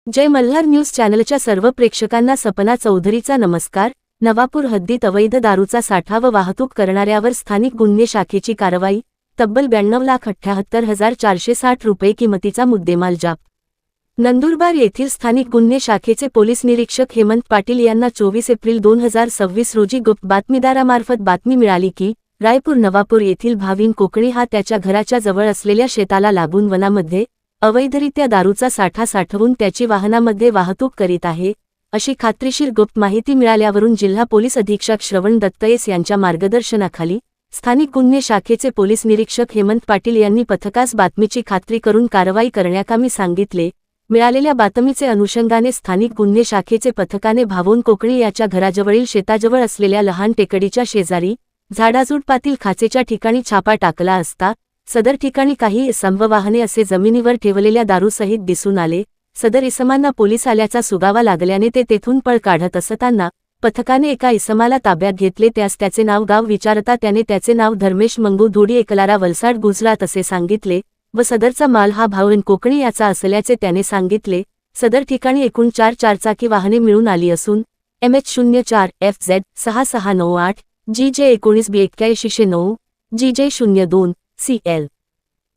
जय Malhar news चॅनलच्या सर्व प्रेक्षकांना सपना चौधरीचा नमस्कार। नवापूर हद्दीत अवैध दारूचा साठा व वाहतूक करणाऱ्यावर स्थानिक गुन्हे शाखेची कारवाई। तब्बल 92,78,460 रुपये किमतीचा मुद्देमाल जप्त। नंदुरबार येथील स्थानिक गुन्हे शाखेचे पोलीस निरीक्षक हेमंत पाटील यांना 24 एप्रिल 2026 रोजी गुप्त बातमीदारामार्फत बातमी मिळाली की रायपूर नवापूर येथील भाविन कोकणी हा त्याच्या घराच्या जवळ असलेल्या शेताला लागून वनामध्ये अवैधरित्या दारूचा साठा साठवून त्याची वाहनामध्ये वाहतूक करीत आहे, अशी खात्रीशीर गुप्त माहिती मिळाल्यावरून जिल्हा पोलीस अधीक्षक श्रवण दत्तयेस यांच्या मार्गदर्शनाखाली स्थानिक गुन्हे शाखेचे पोलीस निरीक्षक हेमंत पाटील यांनी पथकास बातमीची खात्री करून कारवाई करण्याकामी सांगितले। मिळालेल्या बातमीचे अनुषंगाने स्थानिक गुन्हे शाखेचे पथकाने भाविन कोकणी याच्या घराजवळील शेताजवळ असलेल्या लहान टेकडीच्या शेजारी झाडाझुडपातील खाचेच्या ठिकाणी छापा टाकला असता सदर ठिकाणी काही इसम व वाहने असे जमिनीवर ठेवलेल्या दारूसहित दिसून आले। सदर इसमांना पोलीस आल्याचा सुगावा लागल्याने ते तेथून पळ काढत असताना पथकाने एका इसमाला ताब्यात घेतले। त्यास त्याचे नाव गाव विचारता त्याने त्याचे नाव धर्मेश मंगू धोडी एकलारा वलसाड गुजरात असे सांगितले व सदरचा माल हा भाविन कोकणी याचा असल्याचे त्याने सांगितले। सदर ठिकाणी एकूण 4 चारचाकी वाहने मिळून आली असून MH04 FZ 6698 GJ 19B8109 GJ 02 CL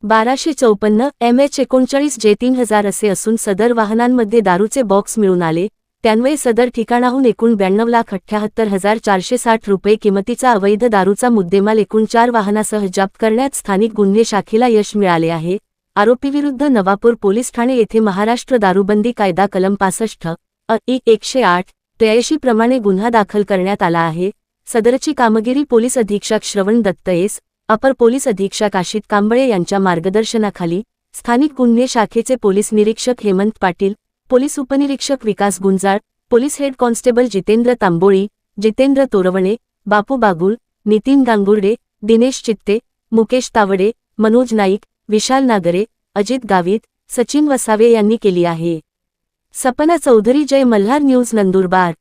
1254 MH 39 J 3000 असे असून सदर वाहनांमध्ये दारूचे बॉक्स मिळून आले। त्यान्वये सदर ठिकाणाहून एकूण 92,78,460 रुपये किमतीचा अवैध दारूचा मुद्देमाल एकूण 4 वाहनासह जप्त करण्यात स्थानिक गुन्हे शाखेला यश मिळाले आहे। आरोपीविरुद्ध नवापूर पोलीस ठाणे येथे महाराष्ट्र दारूबंदी कायदा कलम 65 इ 108 83 प्रमाणे गुन्हा दाखल करण्यात आला आहे। सदरची कामगिरी पोलीस अधीक्षक श्रवण दत्तयेस, अपर पोलीस अधीक्षक आशित कांबळे यांच्या मार्गदर्शनाखाली स्थानिक गुन्हे शाखेचे पोलीस निरीक्षक हेमंत पाटील, पोलीस उपनिरीक्षक Vikas Gunjal, police head constable Jitendra Tamboli, Jitendra Torvane, Bapu Bagul, Nitin Gangurde, Dinesh Chitte, Mukesh Tawde, Manoj Naik, विशाल नागरे, अजित गावित, सचिन वसावे यांनी केली आहे। सपना चौधरी, जय मल्हार न्यूज, नंदुरबार।